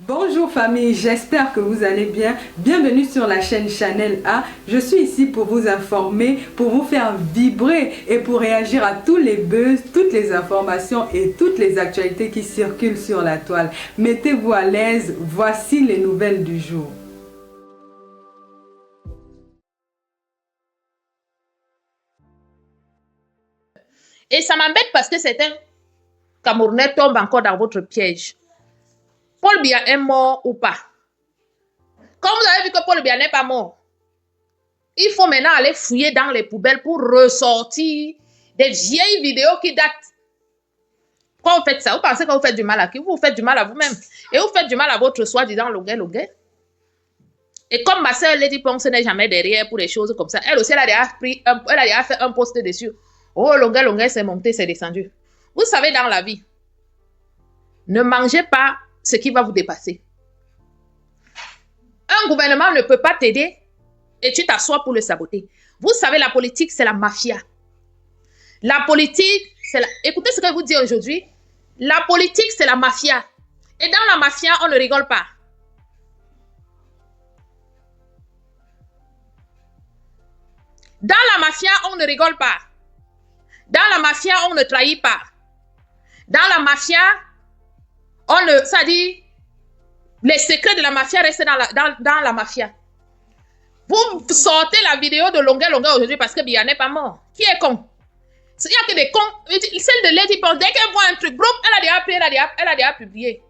Bonjour famille, j'espère que vous allez bien. Bienvenue sur la chaîne Chanel A. Je suis ici pour vous informer, pour vous faire vibrer et pour réagir à tous les buzz, toutes les informations et toutes les actualités qui circulent sur la toile. Mettez-vous à l'aise, voici les nouvelles du jour. Et ça m'embête parce que certains Camerounais tombent encore dans votre piège. Paul Biya est mort ou pas? Quand vous avez vu que Paul Biya n'est pas mort, il faut maintenant aller fouiller dans les poubelles pour ressortir des vieilles vidéos qui datent. Quand vous faites ça, vous pensez que vous faites du mal à qui? Vous faites du mal à vous-même. Et vous faites du mal à votre soi-disant Longuet. Et comme ma soeur Lady Ponce n'est jamais derrière pour des choses comme ça, elle aussi, elle a déjà fait un post dessus. Oh, Longuet, c'est monté, c'est descendu. Vous savez, dans la vie, ne mangez pas ce qui va vous dépasser. Un gouvernement ne peut pas t'aider et tu t'assois pour le saboter. Vous savez, la politique, c'est la mafia. La politique, c'est la... Écoutez ce que je vous dis aujourd'hui. La politique, c'est la mafia. Et dans la mafia, on ne rigole pas. Dans la mafia, on ne rigole pas. Dans la mafia, on ne trahit pas. Dans la mafia, on ne... Ça dit, les secrets de la mafia restent dans la mafia. Vous sortez la vidéo de Longuet aujourd'hui parce que Biya n'est pas mort. Qui est con? Il n'y a que des cons. Celle de Lady Pond, dès qu'elle voit un truc, elle a déjà pris, elle a déjà publié.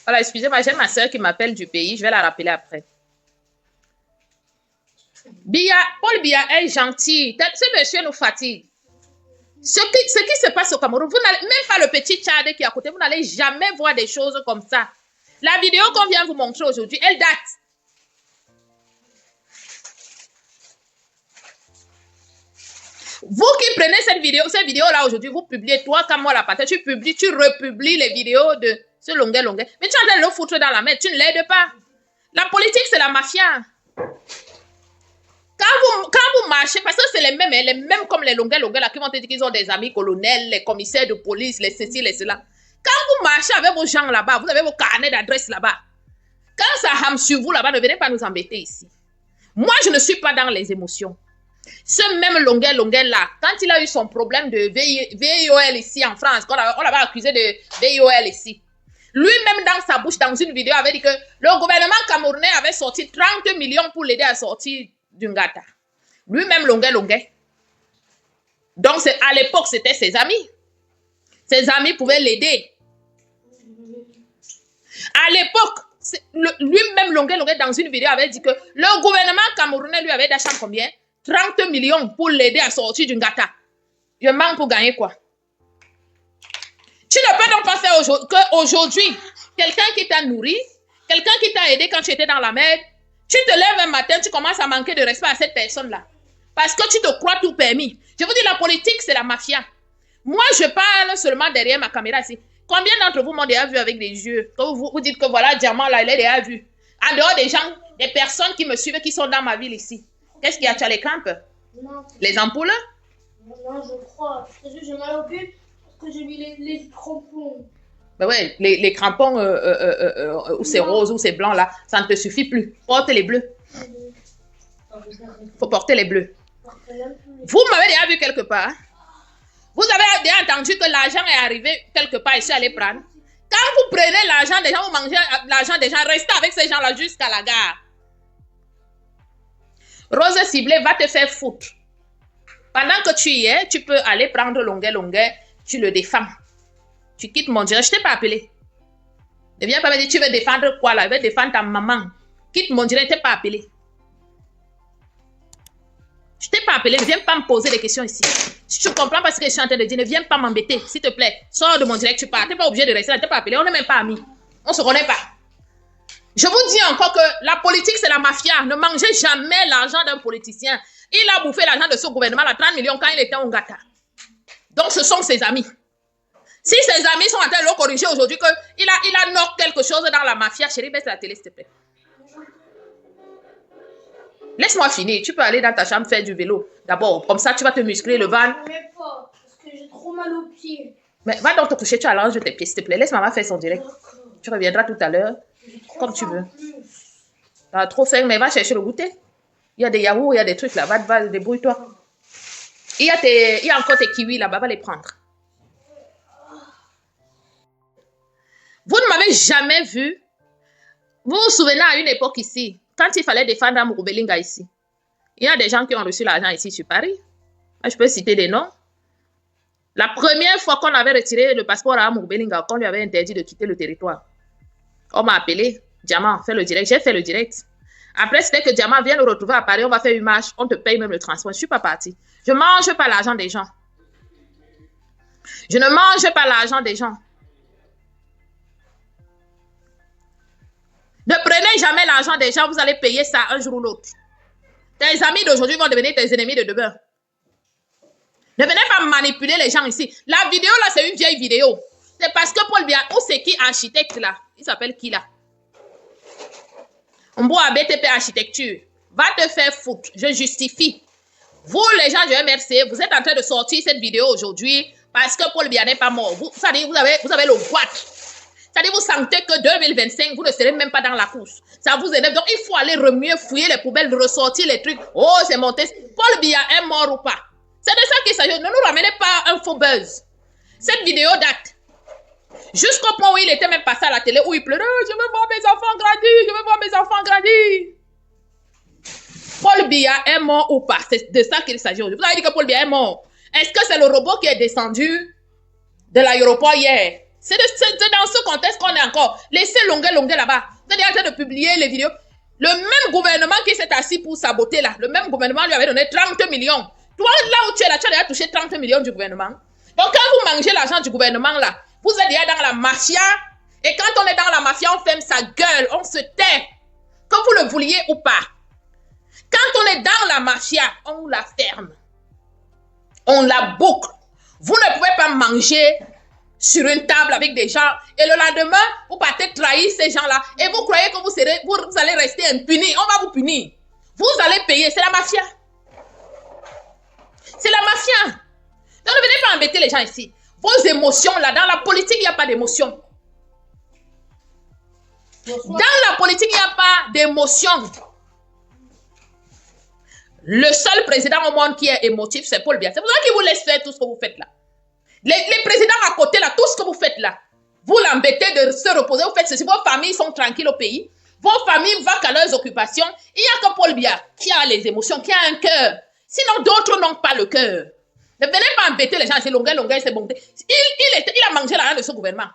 Voilà, excusez-moi, j'ai ma soeur qui m'appelle du pays, je vais la rappeler après. Paul Biya est gentil. Ce monsieur nous fatigue. Ce qui se passe au Cameroun, vous n'allez même pas le petit Tchad qui est à côté, vous n'allez jamais voir des choses comme ça. La vidéo qu'on vient vous montrer aujourd'hui, elle date. Vous qui prenez cette vidéo-là aujourd'hui, vous publiez, toi, comme moi, la patate, tu republies les vidéos de ce Longuet. Mais tu es en train de le foutre dans la mer, tu ne l'aides pas. La politique, c'est la mafia. Quand vous marchez, parce que c'est les mêmes comme les Longuet là, qui vont te dire qu'ils ont des amis colonels, les commissaires de police, les ceci, les cela. Quand vous marchez avec vos gens là-bas, vous avez vos carnets d'adresse là-bas. Quand ça rame sur vous là-bas, ne venez pas nous embêter ici. Moi, je ne suis pas dans les émotions. Ce même Longuet là, quand il a eu son problème de VIOL ici en France, on l'avait accusé de VIOL ici, lui-même dans sa bouche, dans une vidéo, avait dit que le gouvernement camerounais avait sorti 30 millions pour l'aider à sortir d'une gata. Lui-même Longuet. Donc à l'époque, c'était ses amis. Ses amis pouvaient l'aider. À l'époque, lui-même Longuet dans une vidéo avait dit que le gouvernement camerounais lui avait d'achat combien? 30 millions pour l'aider à sortir d'une gata. Je manque pour gagner quoi? Tu ne peux donc pas faire qu'aujourd'hui, quelqu'un qui t'a nourri, quelqu'un qui t'a aidé quand tu étais dans la merde, tu te lèves un matin, tu commences à manquer de respect à cette personne-là. Parce que tu te crois tout permis. Je vous dis, la politique, c'est la mafia. Moi, je parle seulement derrière ma caméra ici. Combien d'entre vous m'ont déjà vu avec des yeux? Quand vous dites que voilà, diamant là, il est déjà vu. En dehors des gens, des personnes qui me suivent, qui sont dans ma ville ici. Qu'est-ce qu'il y a? Tu as les crampes? Non. Les ampoules? Non, je crois. Parce que j'ai mal au cul, parce que j'ai mis les crampons. Ben ouais, les crampons où c'est rose, où c'est blanc là, ça ne te suffit plus. Porte les bleus. Faut porter les bleus. Vous m'avez déjà vu quelque part. Vous avez déjà entendu que l'argent est arrivé quelque part ici à aller prendre. Quand vous prenez l'argent des gens, vous mangez l'argent des gens, restez avec ces gens-là jusqu'à la gare. Rose ciblée va te faire foutre. Pendant que tu y es, tu peux aller prendre Longuet, tu le défends. Tu quittes mon direct, je ne t'ai pas appelé. Ne viens pas me dire, tu veux défendre quoi là? Tu veux défendre ta maman. Quitte mon direct, je ne t'ai pas appelé. Je t'ai pas appelé, ne viens pas me poser des questions ici. Si tu comprends pas ce que je suis en train de dire, ne viens pas m'embêter, s'il te plaît. Sors de mon direct, tu pars. Tu n'es pas obligé de rester là, tu n'es pas appelé, on n'est même pas amis. On ne se connaît pas. Je vous dis encore que la politique, c'est la mafia. Ne mangez jamais l'argent d'un politicien. Il a bouffé l'argent de ce gouvernement, à 30 millions, quand il était au Ngata. Donc, ce sont ses amis. Si ses amis sont en train de le corriger aujourd'hui, qu'il a knock quelque chose dans la mafia, chérie, baisse la télé, s'il te plaît. Laisse-moi finir. Tu peux aller dans ta chambre faire du vélo. D'abord, comme ça, tu vas te muscler le ventre. Je ne vais pas, parce que j'ai trop mal aux pieds. Mais va donc te coucher, tu allonges tes pieds, s'il te plaît. Laisse maman faire son direct. Tu reviendras tout à l'heure, comme tu veux. Tu as trop faim, mais va chercher le goûter. Il y a des yaourts, il y a des trucs là. Va, débrouille-toi. Il y a encore tes kiwis là-bas, va les prendre. Vous ne m'avez jamais vu. Vous vous souvenez à une époque ici, quand il fallait défendre Amourou-Belinga ici, il y a des gens qui ont reçu l'argent ici sur Paris. Je peux citer des noms. La première fois qu'on avait retiré le passeport à Amourou-Belinga, qu'on lui avait interdit de quitter le territoire, on m'a appelé, Diamant, fais le direct. J'ai fait le direct. Après, c'était que Diamant vient le retrouver à Paris, on va faire une marche, on te paye même le transport. Je ne suis pas partie. Je ne mange pas l'argent des gens. Je ne mange pas l'argent des gens. Ne prenez jamais l'argent des gens, vous allez payer ça un jour ou l'autre. Tes amis d'aujourd'hui vont devenir tes ennemis de demain. Ne venez pas manipuler les gens ici. La vidéo là, c'est une vieille vidéo. C'est parce que Paul Biya, ou c'est qui architecte là? Il s'appelle qui là? On boit à BTP Architecture. Va te faire foutre. Je justifie. Vous, les gens du MRC, vous êtes en train de sortir cette vidéo aujourd'hui parce que Paul Biya n'est pas mort. Vous avez le boîte. C'est-à-dire, vous sentez que 2025, vous ne serez même pas dans la course. Ça vous énerve. Donc, il faut aller remuer, fouiller les poubelles, ressortir les trucs. Oh, c'est monté. Paul Biya est mort ou pas? C'est de ça qu'il s'agit. Ne nous ramenez pas un faux buzz. Cette vidéo date. Jusqu'au point où il était même passé à la télé, où il pleurait. Je veux voir mes enfants grandir. Je veux voir mes enfants grandir. Paul Biya est mort ou pas? C'est de ça qu'il s'agit aujourd'hui. Vous avez dit que Paul Biya est mort. Est-ce que c'est le robot qui est descendu de l'aéroport hier? C'est dans ce contexte qu'on est encore. Laissez Longuet là-bas. Vous êtes en train de publier les vidéos. Le même gouvernement qui s'est assis pour saboter là, le même gouvernement lui avait donné 30 millions. Toi, là où tu es là, tu as déjà touché 30 millions du gouvernement. Donc, quand vous mangez l'argent du gouvernement là, vous êtes déjà dans la mafia. Et quand on est dans la mafia, on ferme sa gueule, on se tait. Que vous le vouliez ou pas. Quand on est dans la mafia, on la ferme. On la boucle. Vous ne pouvez pas manger sur une table avec des gens et le lendemain, vous partez trahir ces gens-là et vous croyez que vous allez rester impuni. On va vous punir. Vous allez payer. C'est la mafia. C'est la mafia. Donc ne venez pas embêter les gens ici. Vos émotions là, dans la politique, il n'y a pas d'émotion. Dans la politique, il n'y a pas d'émotion. Le seul président au monde qui est émotif, c'est Paul Biya. C'est pour ça qu'il vous laisse faire tout ce que vous faites là. Les présidents à côté là, tout ce que vous faites là, vous l'embêtez de se reposer, vous faites ceci, vos familles sont tranquilles au pays, vos familles vont à leurs occupations. Il n'y a que Paul Biya qui a les émotions, qui a un cœur. Sinon, d'autres n'ont pas le cœur. Ne venez pas embêter les gens, c'est Longuet, c'est bon. Il a mangé l'argent de ce gouvernement.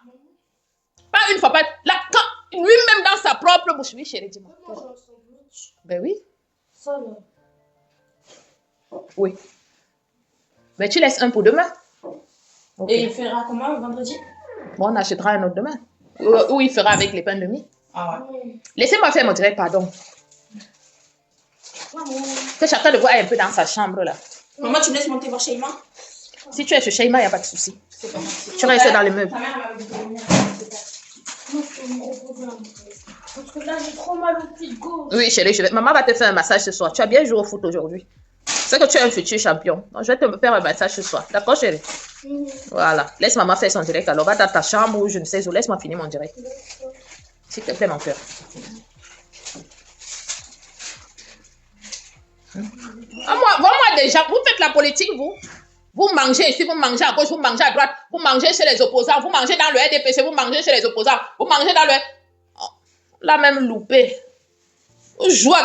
Pas une fois, pas là, lui-même dans sa propre bouche. Oui, chérie, dis-moi. Ben oui. Ça là. Oui. Mais tu laisses un pour demain. Okay. Et il fera comment vendredi? Bon, on achètera un autre demain. Ou il fera avec les pains de mie. Ah ouais. Laissez-moi faire mon direct, pardon. Que chacun de vous aille un peu dans sa chambre là. Maman, tu me laisses monter voir Sheima? Si tu es chez Sheima, il n'y a pas de souci. C'est pas possible. Tu restes dans les meubles. Ta mère m'avait dit de venir. Moi, je suis mon gros problème. Parce que là, j'ai trop mal au pied de gauche. Oui, chérie, maman va te faire un massage ce soir. Tu as bien joué au foot aujourd'hui. C'est que tu es un futur champion. Donc, je vais te faire un massage ce soir. D'accord, chérie? Voilà. Laisse maman faire son direct. Alors, va dans ta chambre ou je ne sais où. Laisse-moi finir mon direct. S'il te plaît, mon cœur. Moi, déjà, vous faites la politique, vous. Vous mangez ici, vous mangez à gauche, vous mangez à droite, vous mangez chez les opposants, vous mangez dans le RDPC, vous mangez chez les opposants, vous mangez dans le... Oh, la même loupée. Vous jouez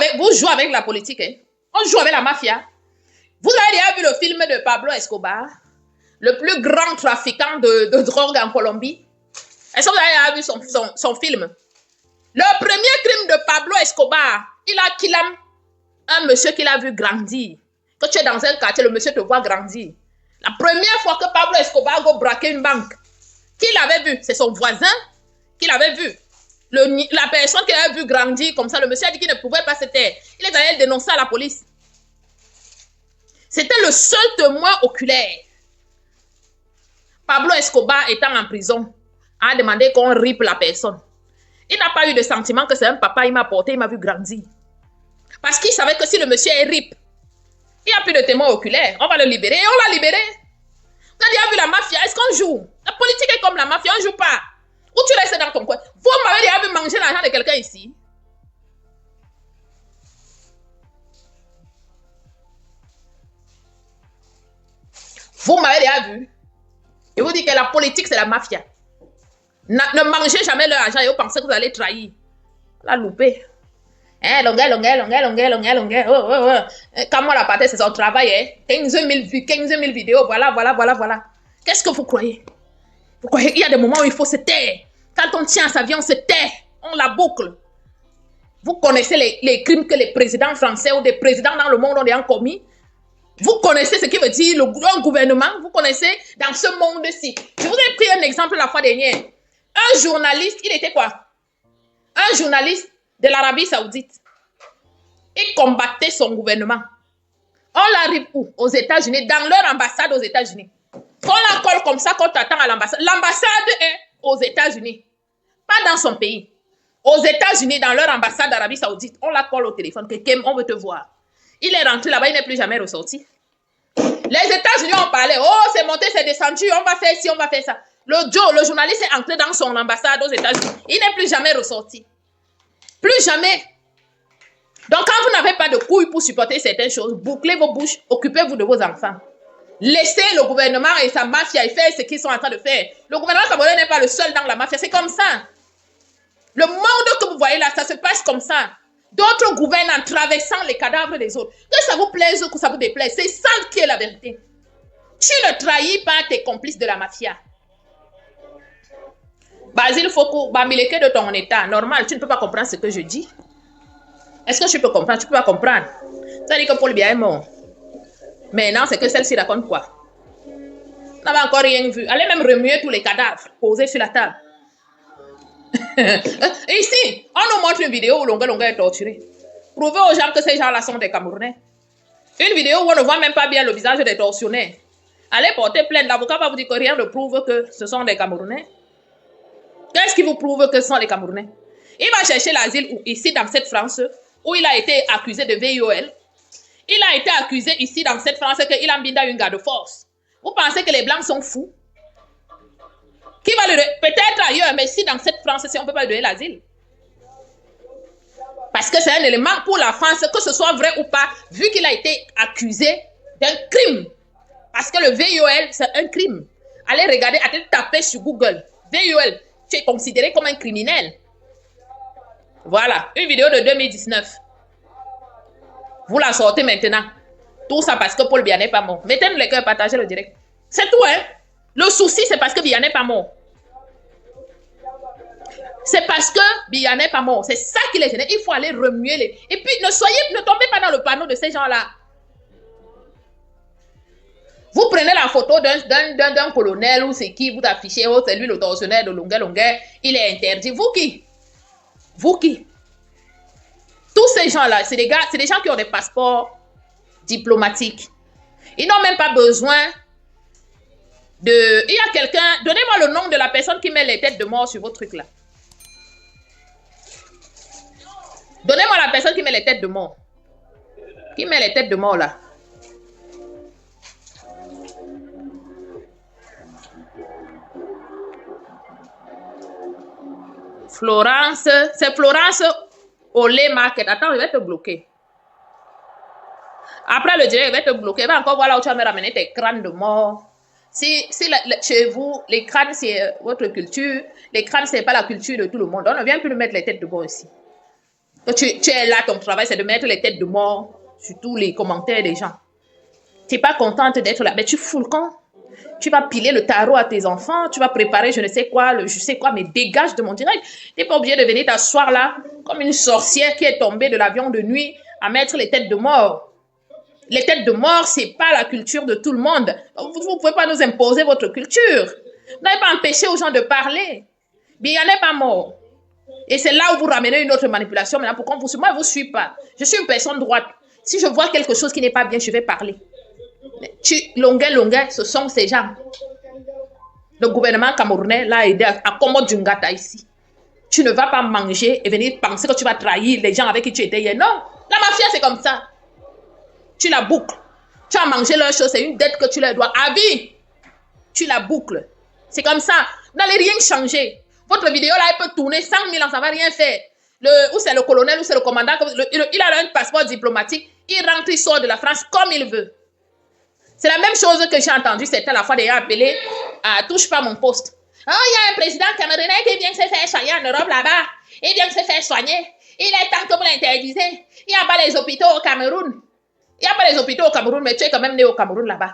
avec la politique, hein. On joue avec la mafia. Vous avez déjà vu le film de Pablo Escobar, le plus grand trafiquant de drogue en Colombie? Est-ce que vous avez déjà vu son film? Le premier crime de Pablo Escobar, il a killé un monsieur qu'il a vu grandir. que tu es dans un quartier, le monsieur te voit grandir. La première fois que Pablo Escobar a braqué une banque, qui l'avait vu? C'est son voisin qui l'avait vu. La personne qui l'avait vu grandir comme ça, le monsieur a dit qu'il ne pouvait pas se taire. Il est allé dénoncer à la police. C'était le seul témoin oculaire. Pablo Escobar étant en prison, a demandé qu'on ripe la personne. Il n'a pas eu de sentiment que c'est un papa, il m'a porté, il m'a vu grandir. Parce qu'il savait que si le monsieur est rip, il n'y a plus de témoin oculaire. On va le libérer et on l'a libéré. Quand il a vu la mafia, est-ce qu'on joue? La politique est comme la mafia, on ne joue pas. Ou tu restes dans ton coin. Vous m'avez déjà vu manger l'argent de quelqu'un ici. Vous m'avez déjà vu. Je vous dis que la politique, c'est la mafia. Ne mangez jamais leur argent et vous pensez que vous allez trahir. La louper. Longueur. Quand moi la partie, c'est son travail. 15 000 vues, 15 000 vidéos. Voilà. Qu'est-ce que vous croyez? Vous croyez qu'il y a des moments où il faut se taire. Quand on tient sa vie, on se tait. On la boucle. Vous connaissez les crimes que les présidents français ou des présidents dans le monde ont déjà commis? Vous connaissez ce qui veut dire un gouvernement? Vous connaissez dans ce monde-ci? Je vous ai pris un exemple la fois dernière. Un journaliste, il était quoi? Un journaliste de l'Arabie Saoudite. Il combattait son gouvernement. On l'arrive où? Aux États-Unis, dans leur ambassade aux États-Unis. Qu'on la colle comme ça, qu'on t'attend à l'ambassade. L'ambassade est aux États-Unis, pas dans son pays. Aux États-Unis, dans leur ambassade d'Arabie Saoudite, on la colle au téléphone. Quelqu'un, on veut te voir. Il est rentré là-bas, il n'est plus jamais ressorti. Les États-Unis ont parlé. Oh, c'est monté, c'est descendu, on va faire ci, on va faire ça. Le journaliste est entré dans son ambassade aux États-Unis. Il n'est plus jamais ressorti. Plus jamais. Donc, quand vous n'avez pas de couilles pour supporter certaines choses, bouclez vos bouches, occupez-vous de vos enfants. Laissez le gouvernement et sa mafia faire ce qu'ils sont en train de faire. Le gouvernement camerounais n'est pas le seul dans la mafia, c'est comme ça. Le monde que vous voyez là, ça se passe comme ça. D'autres gouvernent en traversant les cadavres des autres. Que ça vous plaise ou que ça vous déplaise, c'est ça qui est la vérité. Tu ne trahis pas tes complices de la mafia. Basile Foko, Bamileke de ton état, normal, tu ne peux pas comprendre ce que je dis. Est-ce que tu peux comprendre? Tu peux pas comprendre. Ça dit que Paul Biya est mort. Maintenant, c'est que celle-ci raconte quoi? On n'avait encore rien vu. Allez même remuer tous les cadavres posés sur la table. Et ici, on nous montre une vidéo où Longa est torturé. Prouvez aux gens que ces gens-là sont des Camerounais. Une vidéo où on ne voit même pas bien le visage des tortionnaires. Allez porter plainte. L'avocat va vous dire que rien ne prouve que ce sont des Camerounais. Qu'est-ce qui vous prouve que ce sont les Camerounais? Il va chercher l'asile ici dans cette France où il a été accusé de VIOL. Il a été accusé ici dans cette France qu'il a mis dans une garde de force. Vous pensez que les Blancs sont fous? Qui va le... Peut-être ailleurs, mais ici dans cette France, on ne peut pas lui donner l'asile. Parce que c'est un élément pour la France, que ce soit vrai ou pas, vu qu'il a été accusé d'un crime. Parce que le VIOL, c'est un crime. Allez regarder, allez taper sur Google. VIOL, tu es considéré comme un criminel. Voilà, une vidéo de 2019. Vous la sortez maintenant. Tout ça parce que Paul Biya n'est pas mort. Mettez-nous les cœurs, partagez le direct. C'est tout, hein. Le souci, c'est parce que Biya n'est pas mort. C'est parce que Biya n'est pas mort. C'est ça qui les gêne. Il faut aller remuer les... Et puis, ne tombez pas dans le panneau de ces gens-là. Vous prenez la photo d'un colonel ou c'est qui, vous affichez, oh, c'est lui le tortionnaire de Longueur, il est interdit. Vous qui? Vous qui? Tous ces gens-là, c'est des gens qui ont des passeports diplomatiques. Ils n'ont même pas besoin de... Il y a quelqu'un... Donnez-moi le nom de la personne qui met les têtes de mort sur vos trucs là. Donnez-moi la personne qui met les têtes de mort. Qui met les têtes de mort là? Florence, c'est Florence Olé Market. Attends, je vais te bloquer. Après le direct, je vais te bloquer. Va encore voir là où tu vas me ramener tes crânes de mort. Si chez vous, les crânes, c'est votre culture. Les crânes, c'est pas la culture de tout le monde. On ne vient plus mettre les têtes de mort ici. Tu es là, ton travail, c'est de mettre les têtes de mort sur tous les commentaires des gens. Tu n'es pas contente d'être là. Mais tu fous le camp. Tu vas piler le tarot à tes enfants, tu vas préparer je ne sais quoi, je sais quoi, mais dégage de mon direct. Tu n'es pas obligé de venir t'asseoir là, comme une sorcière qui est tombée de l'avion de nuit, à mettre les têtes de mort. Les têtes de mort, c'est pas la culture de tout le monde. Vous pouvez pas nous imposer votre culture. Vous n'avez pas empêché aux gens de parler. Biya n'est pas mort. Et c'est là où vous ramenez une autre manipulation. Maintenant, pourquoi vous, moi, je vous suis pas. Je suis une personne droite. Si je vois quelque chose qui n'est pas bien, je vais parler. Longuet, ce sont ces gens. Le gouvernement camerounais l'a aidé à Komo Djungata ici. Tu ne vas pas manger et venir penser que tu vas trahir les gens avec qui tu étais hier. Non, la mafia, c'est comme ça. Tu la boucles. Tu as mangé leur chose, c'est une dette que tu leur dois à vie. Tu la boucles. C'est comme ça. Vous n'allez rien changer. Votre vidéo là, elle peut tourner 100 000 ans, ça ne va rien faire. Ou c'est le colonel, ou c'est le commandant. Il a un passeport diplomatique. Il rentre, il sort de la France comme il veut. C'est la même chose que j'ai entendu, c'était la fois d'ailleurs appelé à touche pas mon poste. Oh, il y a un président camerounais qui vient de se faire soigner en Europe là-bas. Il vient de se faire soigner. Il est temps que vous l'interdisez. Il n'y a pas les hôpitaux au Cameroun. Il n'y a pas les hôpitaux au Cameroun, mais tu es quand même né au Cameroun là-bas.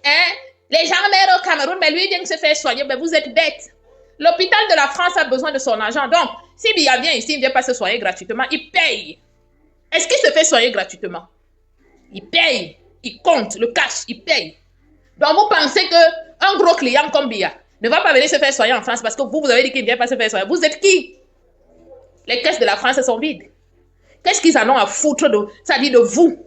Hein? Les gens naissent au Cameroun, mais lui, il vient de se faire soigner. Mais vous êtes bêtes. L'hôpital de la France a besoin de son argent. Donc, si Biya vient ici, il ne vient pas se soigner gratuitement, il paye. Est-ce qu'il se fait soigner gratuitement? Il paye. Il compte le cash, il paye. Donc, vous pensez qu'un gros client comme Biya ne va pas venir se faire soigner en France parce que vous avez dit qu'il ne vient pas se faire soigner. Vous êtes qui? Les caisses de la France sont vides. Qu'est-ce qu'ils en ont à foutre de, ça dit de vous?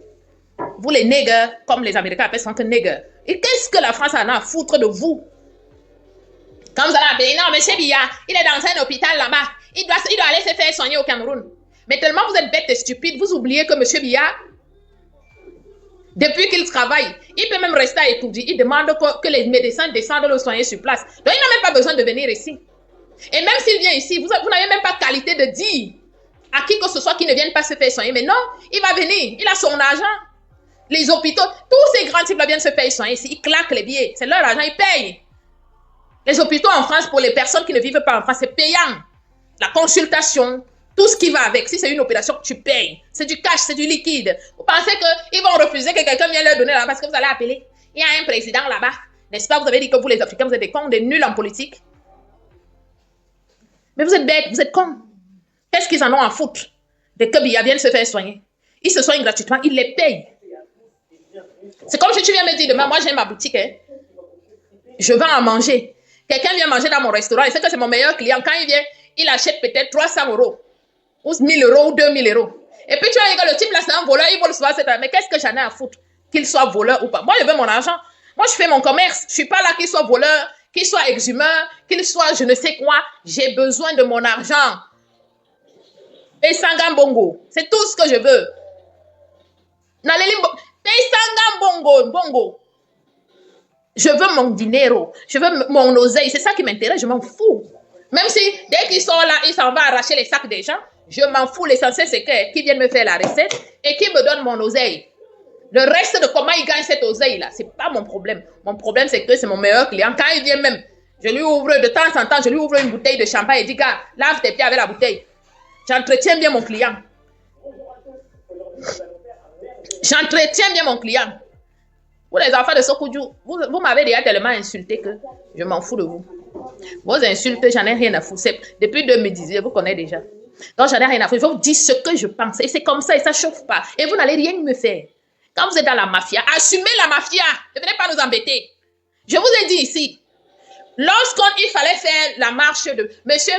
Vous les nègres, comme les Américains appellent ça que nègres. Et qu'est-ce que la France en a à foutre de vous? Quand vous allez appeler, non, monsieur Biya, il est dans un hôpital là-bas. Il doit aller se faire soigner au Cameroun. Mais tellement vous êtes bêtes et stupides, vous oubliez que monsieur Biya, depuis qu'il travaille, il peut même rester à étudier. Il demande que les médecins descendent le soigner sur place. Donc, il n'a même pas besoin de venir ici. Et même s'il vient ici, vous n'avez même pas qualité de dire à qui que ce soit qui ne vienne pas se faire soigner. Mais non, il va venir. Il a son argent. Les hôpitaux, tous ces grands types viennent se faire soigner ici. Ils claquent les billets. C'est leur argent, ils payent. Les hôpitaux en France, pour les personnes qui ne vivent pas en France, c'est payant. La consultation, tout ce qui va avec. Si c'est une opération, tu payes. C'est du cash, c'est du liquide. Vous pensez qu'ils vont refuser que quelqu'un vienne leur donner là parce que vous allez appeler? Il y a un président là-bas. N'est-ce pas? Vous avez dit que vous, les Africains, vous êtes des cons, des nuls en politique. Mais vous êtes bêtes, vous êtes cons. Qu'est-ce qu'ils en ont à foutre de que Biya vienne se faire soigner? Ils se soignent gratuitement, ils les payent. C'est comme si tu viens me dire demain, moi j'ai ma boutique, hein. Je vais en manger. Quelqu'un vient manger dans mon restaurant, il sait que c'est mon meilleur client. Quand il vient, il achète peut-être 300 €, ou 1000 € ou 2000 €. Et puis tu vas dire que le type là, c'est un voleur, il vole souvent cette année. Mais qu'est-ce que j'en ai à foutre? Qu'il soit voleur ou pas. Moi, je veux mon argent. Moi, je fais mon commerce. Je ne suis pas là qu'il soit voleur, qu'il soit exhumeur, qu'il soit je ne sais quoi. J'ai besoin de mon argent. Et Sangam Bongo. C'est tout ce que je veux. Sangam Bongo. Je veux mon dinero. Je veux mon oseille. C'est ça qui m'intéresse. Je m'en fous. Même si, dès qu'ils sont là, ils s'en vont arracher les sacs des gens. Je m'en fous. L'essentiel, c'est qu'ils viennent me faire la recette et qu'ils me donnent mon oseille. Le reste de comment ils gagnent cette oseille-là, c'est pas mon problème. Mon problème, c'est que c'est mon meilleur client. Quand il vient même, je lui ouvre de temps en temps, je lui ouvre une bouteille de champagne et dis, gars, lave tes pieds avec la bouteille. J'entretiens bien mon client. J'entretiens bien mon client. Vous les enfants de Sokudjou, vous m'avez déjà tellement insulté que je m'en fous de vous. Vos insultes, j'en ai rien à foutre. Depuis 2018, vous connaissez déjà. Donc, j'en ai rien à foutre. Je vais vous dire ce que je pense. Et c'est comme ça, et ça ne chauffe pas. Et vous n'allez rien me faire. Quand vous êtes dans la mafia, assumez la mafia. Ne venez pas nous embêter. Je vous ai dit ici, lorsqu'il fallait faire la marche de Monsieur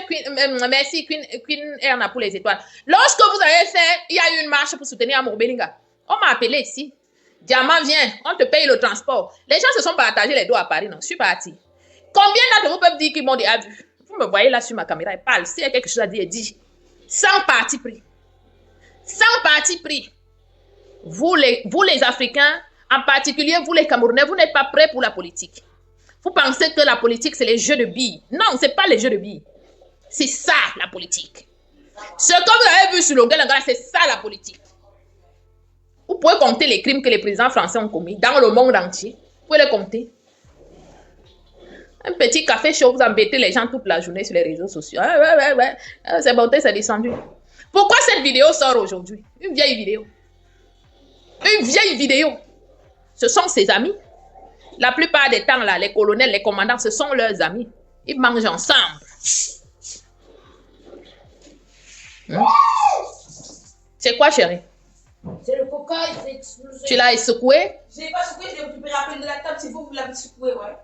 Queen Erna pour les étoiles, lorsque vous avez fait, il y a eu une marche pour soutenir Amour Belinga. On m'a appelé ici. Diamant vient, on te paye le transport. Les gens se sont partagés les dos à Paris, non, je suis parti. Combien d'entre vous peuvent dire qu'ils m'ont déjà vu? Vous me voyez là sur ma caméra, il parle. S'il y a quelque chose à dire, il dit. Sans parti pris. Sans parti pris. Vous les Africains, en particulier vous les Camerounais, vous n'êtes pas prêts pour la politique. Vous pensez que la politique, c'est les jeux de billes. Non, ce n'est pas les jeux de billes. C'est ça, la politique. Ce que vous avez vu sur le Ngala, c'est ça, la politique. Vous pouvez compter les crimes que les présidents français ont commis dans le monde entier. Vous pouvez les compter. Un petit café chaud, vous embêtez les gens toute la journée sur les réseaux sociaux. Ouais. C'est bon, c'est descendu. Pourquoi cette vidéo sort aujourd'hui? Une vieille vidéo. Une vieille vidéo. Ce sont ses amis. La plupart des temps, là, les colonels, les commandants, ce sont leurs amis. Ils mangent ensemble. C'est quoi, chérie? C'est le coca, il fait exploser. Tu l'as secoué. Je l'ai pas secoué, je l'ai récupéré à peine de la table. C'est vous l'avez secoué, ouais.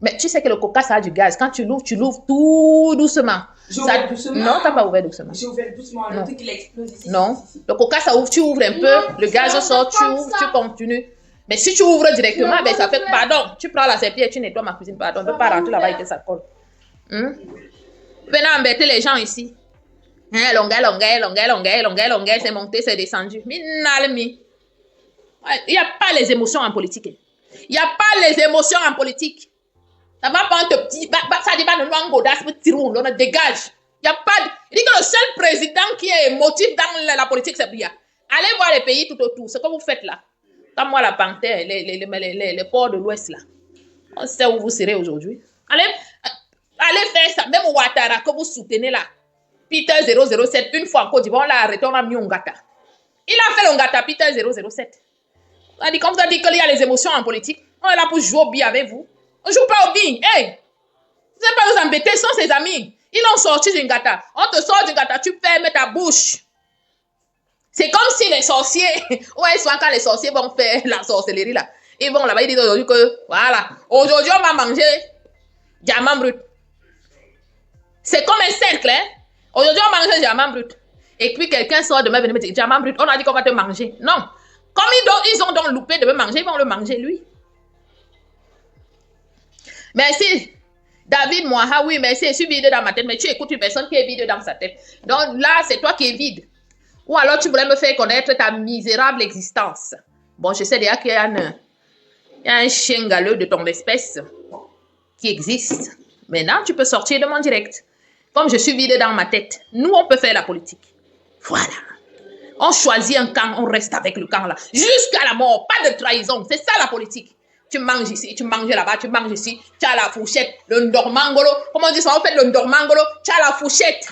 Mais tu sais que le coca, ça a du gaz. Quand tu l'ouvres tout doucement. J'ai Ça... ouvert doucement. Non, t'as pas ouvert doucement. J'ai ouvert doucement. Non. Le truc, il a explosé. Si, Non. si, si, si. Le coca, ça ouvre, tu ouvres un peu, Non, le gaz ça sort, tu comme ouvres, ça. tu continues. Mais si tu ouvres directement, Non, ben, ça non, fait... non. Pardon, tu prends la serpillère et tu nettoies ma cuisine. Pardon, on ne peut pas rentrer là-bas et que ça colle. Venez embêter les gens ici. Hein, longueur, c'est monté, c'est descendu. Minalmi. Il n'y a pas les émotions en politique. Il n'y a pas les émotions en politique. Ça va pas un petit... Ça dit pas de langue audace, on dégage. Il n'y a pas... Il dit que le seul président qui est émotif dans la politique, c'est Biya. Allez voir les pays tout autour. Ce que vous faites là. Comme moi, la panthère, les ports de l'Ouest là. On sait où vous serez aujourd'hui. Allez faire ça. Même Ouattara que vous soutenez là. Peter 007, une fois en Côte d'Ivoire, on l'a arrêté, on a mis Ongata. Il a fait l'Ongata, Peter 007. On a dit, comme vous avez dit qu'il y a les émotions en politique, on est là pour jouer au billes avec vous. On ne joue pas au billes. Hey! Vous n'allez pas nous embêter, ce sont ses amis. Ils l'ont sorti d'une gata. On te sort d'une gata, tu fermes ta bouche. C'est comme si les sorciers, ouais, soit quand les sorciers vont faire la sorcellerie là, ils vont là-bas, ils disent aujourd'hui que, voilà, aujourd'hui on va manger diamant brut. C'est comme un cercle, hein. Aujourd'hui on mange diamant brut. Et puis quelqu'un sort demain venir me dire diamant brut, on a dit qu'on va te manger. Non. Comme ils ont donc loupé de me manger, ils vont le manger lui. Merci. David Moaha, oui, merci, je suis vide dans ma tête, mais tu écoutes une personne qui est vide dans sa tête. Donc là, c'est toi qui es vide. Ou alors tu voulais me faire connaître ta misérable existence. Bon, je sais déjà qu'il y a un chien galeux de ton espèce qui existe. Maintenant, tu peux sortir de mon direct. Comme je suis vide dans ma tête, nous, on peut faire la politique. Voilà. On choisit un camp, on reste avec le camp là. Jusqu'à la mort, pas de trahison. C'est ça la politique. Tu manges ici, tu manges là-bas, tu manges ici. Tu as la fourchette, le ndormangolo. Comment on dit ça? On fait le ndormangolo. Tu as la fourchette.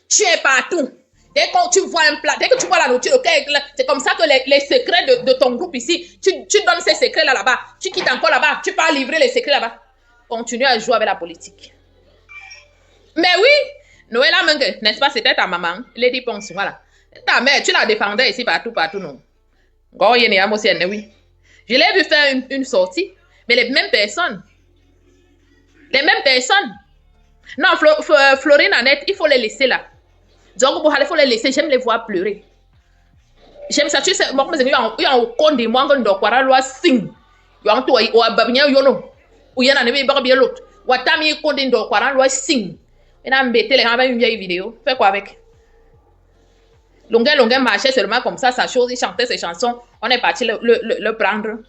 Tu es partout. Dès que tu vois un plat, dès que tu vois la nourriture, c'est comme ça que les secrets de ton groupe ici, tu donnes ces secrets là-bas. Tu quittes encore là-bas. Tu pars livrer les secrets là-bas. Continue à jouer avec la politique. Mais oui, Noëlla Mengue, n'est-ce pas, c'était ta maman, Lady Ponce, voilà. Ta mère, tu la défendais ici partout, non. Oui. Je l'ai vu faire une sortie, mais les mêmes personnes. Les mêmes personnes. Non, Florine, Annette, il faut les laisser là. Donc, il faut les laisser, j'aime les voir pleurer. J'aime ça, tu sais, moi, il y a un compte de moi, il y a sing. Il y a un toit, il y a un babien, il y a un ou il y a un ami, il y a l'autre. Watami est condé dans quoi, loi sing. Et là, embêté les gens avec une vieille vidéo. Fais quoi avec? Longueur marchait seulement comme ça, sa chose, il chantait ses chansons. On est parti le prendre.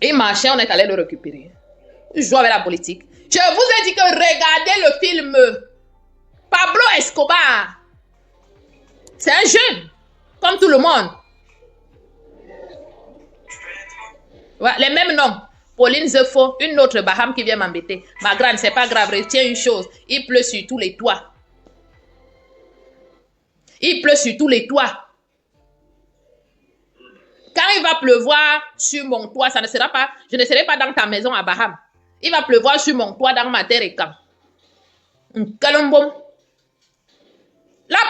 Il marchait, on est allé le récupérer. Il joue avec la politique. Je vous ai dit que regardez le film Pablo Escobar. C'est un jeune, comme tout le monde. Ouais, les mêmes noms. Pauline Zefo, une autre Baham qui vient m'embêter. Ma grande, c'est pas grave, retiens une chose. Il pleut sur tous les toits. Il pleut sur tous les toits. Quand il va pleuvoir sur mon toit, ça ne sera pas, je ne serai pas dans ta maison à Baham. Il va pleuvoir sur mon toit dans ma terre et camp. La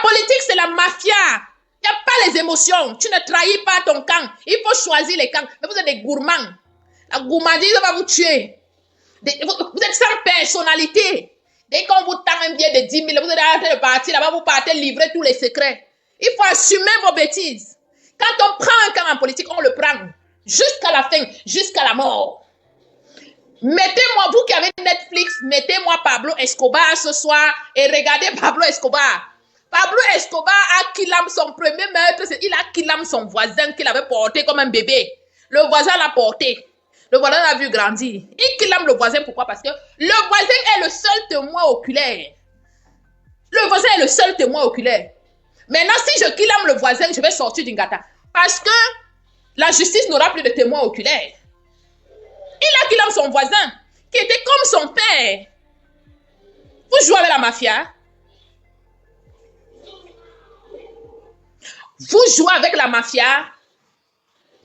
politique, c'est la mafia. Il n'y a pas les émotions. Tu ne trahis pas ton camp. Il faut choisir les camps. Mais vous êtes des gourmands. La gourmandise va vous tuer. Vous êtes sans personnalité. Dès qu'on vous tend un billet de 10 000, vous êtes en train de partir là-bas, vous partez livrer tous les secrets. Il faut assumer vos bêtises. Quand on prend un camp en politique, on le prend. Jusqu'à la fin, jusqu'à la mort. Mettez-moi, vous qui avez Netflix, mettez-moi Pablo Escobar ce soir et regardez Pablo Escobar. Pablo Escobar a kidnappé son premier maître, il a kidnappé son voisin qu'il avait porté comme un bébé. Le voisin l'a porté. Le voisin l'a vu grandir. Il kidnappe le voisin, pourquoi? Parce que le voisin est le seul témoin oculaire. Le voisin est le seul témoin oculaire. Maintenant, si je kidnappe le voisin, je vais sortir d'une gata. Parce que la justice n'aura plus de témoin oculaire. Il a kidnappé son voisin, qui était comme son père. Vous jouez avec la mafia. Vous jouez avec la mafia.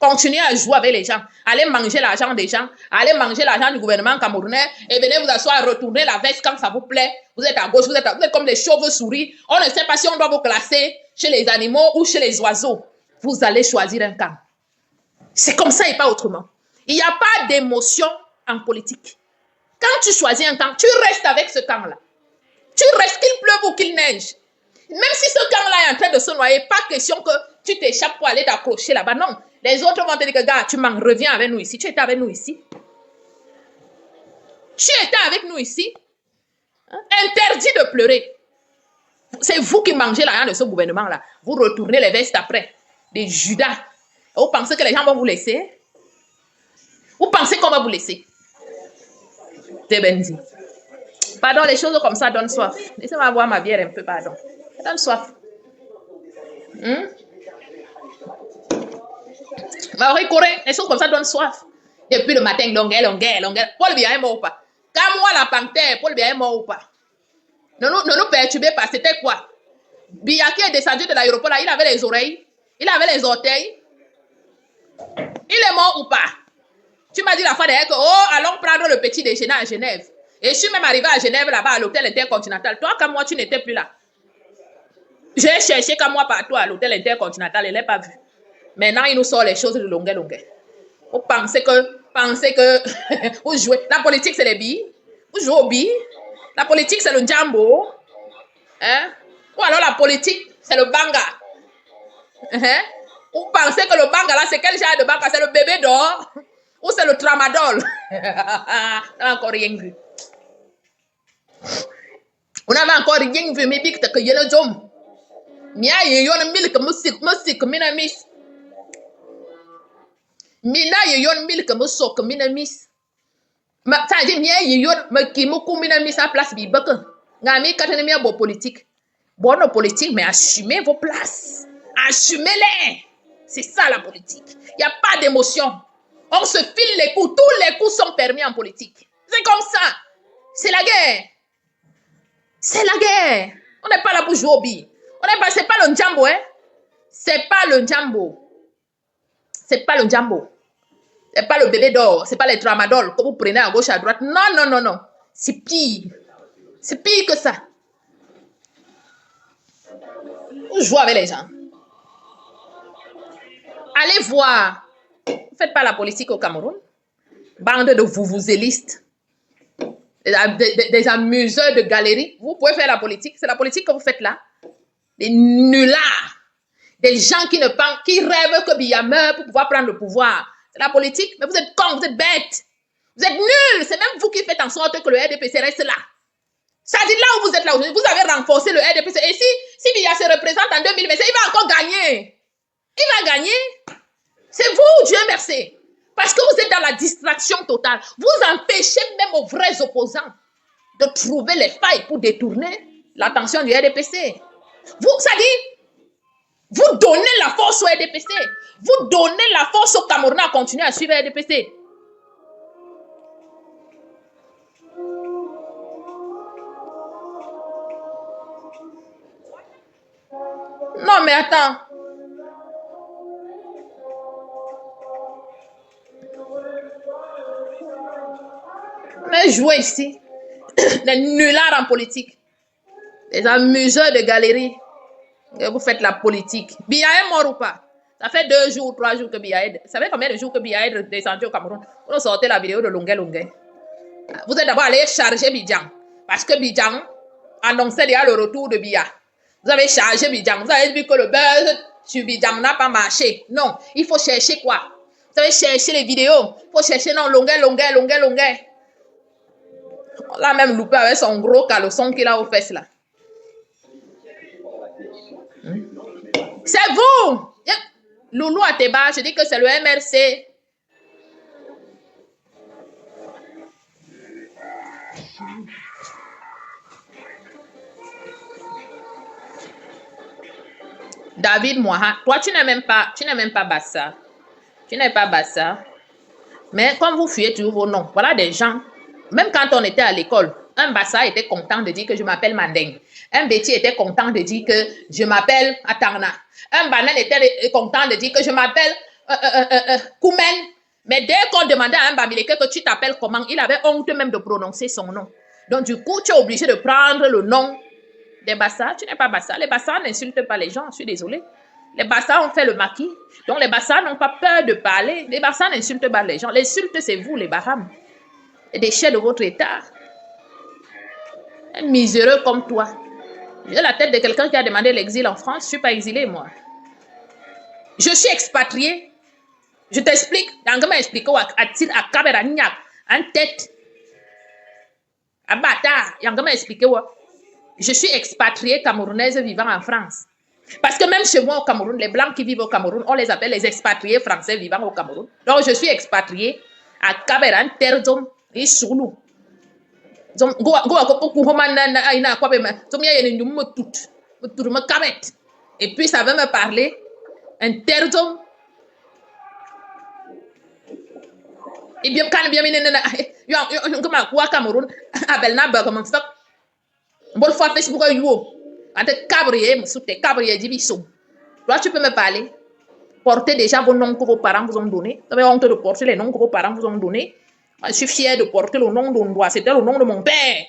Continuez à jouer avec les gens. Allez manger l'argent des gens. Allez manger l'argent du gouvernement camerounais. Et venez vous asseoir, retourner la veste quand ça vous plaît. Vous êtes à gauche, vous êtes comme des chauves-souris. On ne sait pas si on doit vous classer chez les animaux ou chez les oiseaux. Vous allez choisir un camp. C'est comme ça et pas autrement. Il n'y a pas d'émotion en politique. Quand tu choisis un camp, tu restes avec ce camp-là. Tu restes qu'il pleuve ou qu'il neige. Même si ce camp-là est en train de se noyer, pas question que tu t'échappes pour aller t'accrocher là-bas. Non. Les autres vont te dire que, gars, tu m'en reviens avec nous ici. Tu étais avec nous ici. Tu étais avec nous ici. Hein? Interdit de pleurer. C'est vous qui mangez l'argent de ce gouvernement-là. Vous retournez les vestes après. Des Judas. Vous pensez que les gens vont vous laisser? Vous pensez qu'on va vous laisser? Tebenzi. Pardon, les choses comme ça donnent soif. Laissez-moi boire ma bière un peu, pardon. Ça donne soif. Les choses comme ça donnent soif. Depuis le matin, longueur. Paul Biya est mort ou pas? Quand moi, la panthère, Paul Biya est mort ou pas? Ne nous perturbez pas. C'était quoi? Biya qui est descendu de l'aéroport, là, il avait les oreilles, il avait les orteils. Il est mort ou pas? Tu m'as dit la fois dernière que, allons prendre le petit déjeuner à Genève. Et je suis même arrivé à Genève, là-bas, à l'hôtel intercontinental. Toi, comme moi, tu n'étais plus là. J'ai cherché comme moi partout à l'hôtel intercontinental, je ne l'ai pas vu. Maintenant, il nous sort les choses de longueur. Vous pensez que vous jouez. La politique, c'est les billes. Vous jouez aux billes. La politique, c'est le jambo. Hein? Ou alors la politique, c'est le banga. Hein? Vous pensez que le banga, là, c'est quel genre de banga? C'est le bébé d'or? Ou c'est le tramadol? On n'a encore rien vu. On n'avait encore rien vu. Mais big que y a le jom. Mia yon milk musik minamis. Mina yon milk musok minamis. Ma ça dit mia yon me qui muku minamis à place bi bak. Ngami katene mia bo politique. Bon politique mais assumez vos places. Assumez-les. C'est ça la politique. Il n'y a pas d'émotion. On se file les coups. Tous les coups sont permis en politique. C'est comme ça. C'est la guerre. C'est la guerre. On n'est pas là pour jouer au billes. C'est pas le jambo, hein? C'est pas le jambo. C'est pas le jambo. C'est pas le bébé d'or. C'est pas les tramadol que vous prenez à gauche, à droite. Non. C'est pire. C'est pire que ça. Vous jouez avec les gens. Allez voir. Vous ne faites pas la politique au Cameroun. Bande de vuvuzélistes. Des amuseurs de galeries. Vous pouvez faire la politique. C'est la politique que vous faites là. Des nullards, des gens qui rêvent que Biya meurt pour pouvoir prendre le pouvoir. C'est la politique, mais vous êtes cons, vous êtes bêtes. Vous êtes nuls. C'est même vous qui faites en sorte que le RDPC reste là. Ça dit là où vous êtes là aujourd'hui, vous avez renforcé le RDPC. Et si Biya se représente en 2025, il va encore gagner. Il va gagner. C'est vous, Dieu merci. Parce que vous êtes dans la distraction totale. Vous empêchez même aux vrais opposants de trouver les failles pour détourner l'attention du RDPC. Vous, ça dit, vous donnez la force au RDPC. Vous donnez la force au Cameroun à continuer à suivre le RDPC. Non, mais attends. On a joué ici. Les nullards en politique. Les amuseurs de galeries. Et vous faites la politique. Biya est mort ou pas? Ça fait 2 jours, 3 jours que Biya est. Ça fait combien de jours que Biya est descendu au Cameroun? Vous sortez la vidéo de longueur. Vous êtes d'abord allé charger Bidjan. Parce que Bidjan annonçait déjà le retour de Biya. Vous avez chargé Bidjan. Vous avez vu que le buzz sur Bidjan n'a pas marché. Non, il faut chercher quoi? Vous avez cherché les vidéos. Il faut chercher non, longueur. On l'a même loupé avec son gros caleçon qu'il a aux fesses là. C'est vous! Loulou Ateba, je dis que c'est le MRC. David Moha, toi tu n'es même pas Bassa. Tu n'es pas Bassa. Mais comme vous fuyez toujours vos noms, voilà des gens, même quand on était à l'école, un Bassa était content de dire que je m'appelle Mandeng. Un Betty était content de dire que je m'appelle Atarna. Un Banan était content de dire que je m'appelle Koumen. Mais dès qu'on demandait à un Bamileke que tu t'appelles comment, il avait honte même de prononcer son nom. Donc du coup, tu es obligé de prendre le nom des Bassa. Tu n'es pas Bassa. Les Bassa n'insultent pas les gens, je suis désolée. Les Bassa ont fait le maquis. Donc les Bassa n'ont pas peur de parler. Les Bassa n'insultent pas les gens. L'insulte, c'est vous, les Baham. Les déchets de votre État. Un miséreux comme toi. J'ai la tête de quelqu'un qui a demandé l'exil en France. Je ne suis pas exilé, moi. Je suis expatrié. Je t'explique. Dans m'a expliqué à Caberagnac, en tête. À Bata, m'a expliqué. Je suis expatriée camerounaise vivant en France. Parce que même chez moi au Cameroun, les Blancs qui vivent au Cameroun, on les appelle les expatriés français vivant au Cameroun. Donc je suis expatriée à Caberan, Terzom et Soulou. Et puis ça veut me parler un Terzom. Et bien, quand bien, Cameroun, Abelna Bergman, bon fois Facebook, toi, tu peux me parler. Portez déjà vos noms que vos parents vous ont donnés. Vous avez honte de porter les noms que vos parents vous ont donnés. Je suis fière de porter le nom de moi. C'était le nom de mon père,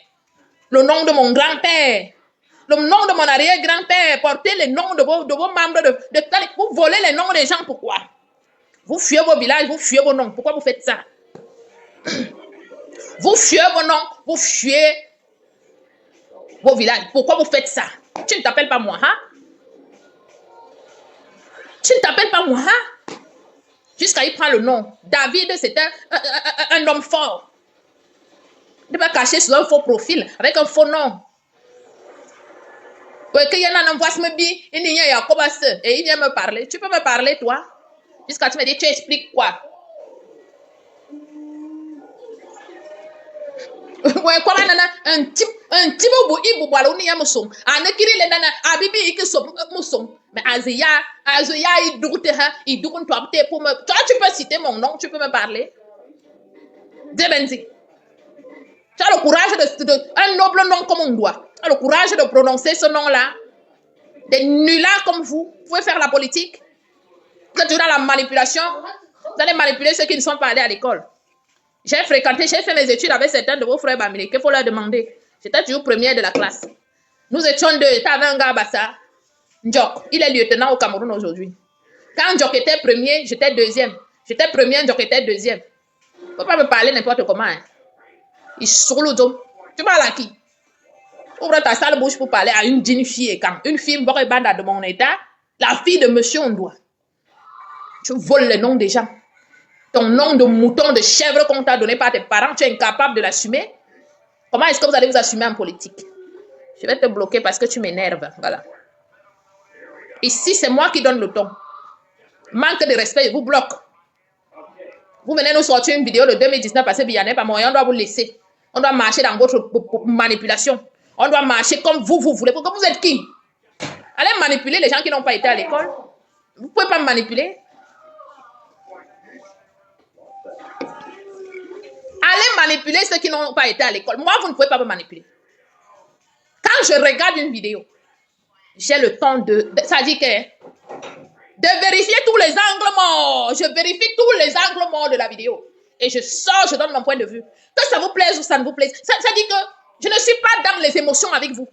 le nom de mon grand-père, le nom de mon arrière-grand-père. Portez les noms de vos membres de vous volez les noms des gens, pourquoi? Vous fuyez vos villages, vous fuyez vos noms. Pourquoi vous faites ça? Vous fuyez vos noms, vous fuyez vos villages. Pourquoi vous faites ça? Tu ne t'appelles pas moi, hein? Tu ne t'appelles pas moi, hein? Jusqu'à y prendre le nom. David, c'est un homme fort. Il ne va pas cacher sur un faux profil avec un faux nom. Et il vient me parler. Tu peux me parler, toi? Jusqu'à tu me dis, tu expliques quoi? Ouais, quoi, un type où baloni ya musong. Anekiri le nana abibi iki so musong. Mais Azia il doute il doute toi pour me. Toi tu peux citer mon nom, tu peux me parler. Debenzi. Tu as le courage de un noble nom comme on doit. Tu as le courage de prononcer ce nom-là. Des nullards comme vous pouvez faire la politique. Quand tu as la manipulation, vous allez manipuler ceux qui ne sont pas allés à l'école. J'ai fait mes études avec certains de vos frères Bamileke, qu'il faut leur demander. J'étais toujours première de la classe. Nous étions deux. Tu avais un gars, Bassa. Ndjok, il est lieutenant au Cameroun aujourd'hui. Quand Ndjok était premier, j'étais deuxième. J'étais première, Ndjok était deuxième. Il ne faut pas me parler n'importe comment. Hein. Il sur le dos. Tu parles à qui? Ouvre ta sale bouche pour parler à une fille. Quand une fille de mon état, la fille de monsieur Ondoa. Tu voles le nom des gens. Ton nom de mouton, de chèvre qu'on t'a donné par tes parents, tu es incapable de l'assumer. Comment est-ce que vous allez vous assumer en politique? Je vais te bloquer parce que tu m'énerves. Voilà. Ici, c'est moi qui donne le ton. Manque de respect, je vous bloque. Vous venez nous sortir une vidéo de 2019 parce que Biya n'est pas moyen, on doit vous laisser. On doit marcher dans votre manipulation. On doit marcher comme vous voulez. Pourquoi vous êtes qui? Allez manipuler les gens qui n'ont pas été à l'école. Vous ne pouvez pas me manipuler. Allez manipuler ceux qui n'ont pas été à l'école. Moi, vous ne pouvez pas me manipuler. Quand je regarde une vidéo, j'ai le temps ça dit que de vérifier tous les angles morts. Je vérifie tous les angles morts de la vidéo. Et je sors, je donne mon point de vue. Que ça vous plaise ou ça ne vous plaise. Ça dit que je ne suis pas dans les émotions avec vous.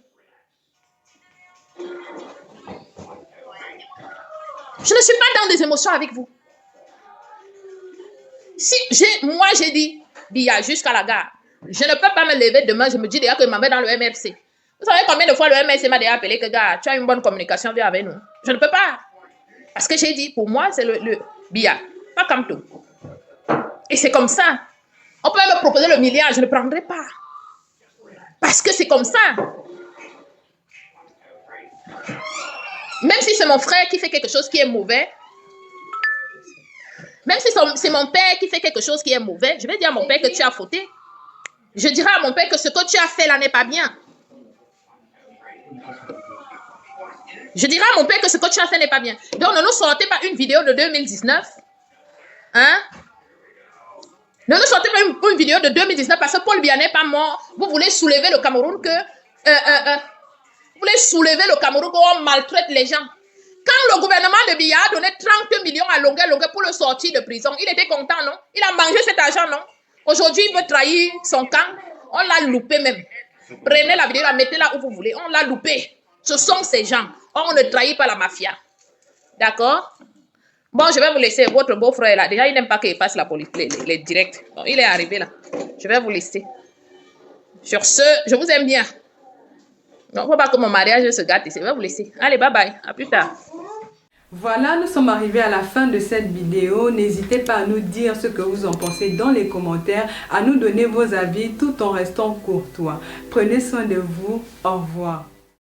Je ne suis pas dans des émotions avec vous. Si moi j'ai dit, Biya, jusqu'à la gare, je ne peux pas me lever demain, je me dis déjà que je m'en vais dans le MRC. Vous savez combien de fois le MRC m'a déjà appelé que, gars, tu as une bonne communication, viens avec nous. Je ne peux pas. Parce que j'ai dit, pour moi, c'est le Biya, pas comme tout. Et c'est comme ça. On peut même me proposer le milliard, je ne prendrai pas. Parce que c'est comme ça. Même si c'est mon frère qui fait quelque chose qui est mauvais, même si c'est mon père qui fait quelque chose qui est mauvais, je vais dire à mon père que tu as fauté. Je dirai à mon père que ce que tu as fait là n'est pas bien. Je dirai à mon père que ce que tu as fait n'est pas bien. Donc ne nous sortez pas une vidéo de 2019. Hein? Ne nous sortez pas une vidéo de 2019 parce que Paul Biya n'est pas mort. Vous voulez soulever le Cameroun vous voulez soulever le Cameroun qu'on maltraite les gens. Quand le gouvernement de Biya a donné 30 millions à Longuet pour le sortir de prison, il était content, non? Il a mangé cet argent, non? Aujourd'hui, il veut trahir son camp. On l'a loupé même. Prenez la vidéo, la mettez là où vous voulez. On l'a loupé. Ce sont ces gens. On ne trahit pas la mafia. D'accord? Bon, je vais vous laisser. Votre beau-frère là. Déjà, il n'aime pas qu'il fasse la police, les directs. Donc, il est arrivé là. Je vais vous laisser. Sur ce, je vous aime bien. Donc, il ne faut pas que mon mariage se gâte ici. Je vais vous laisser. Allez, bye bye. À plus tard. Voilà, nous sommes arrivés à la fin de cette vidéo. N'hésitez pas à nous dire ce que vous en pensez dans les commentaires, à nous donner vos avis tout en restant courtois. Prenez soin de vous. Au revoir.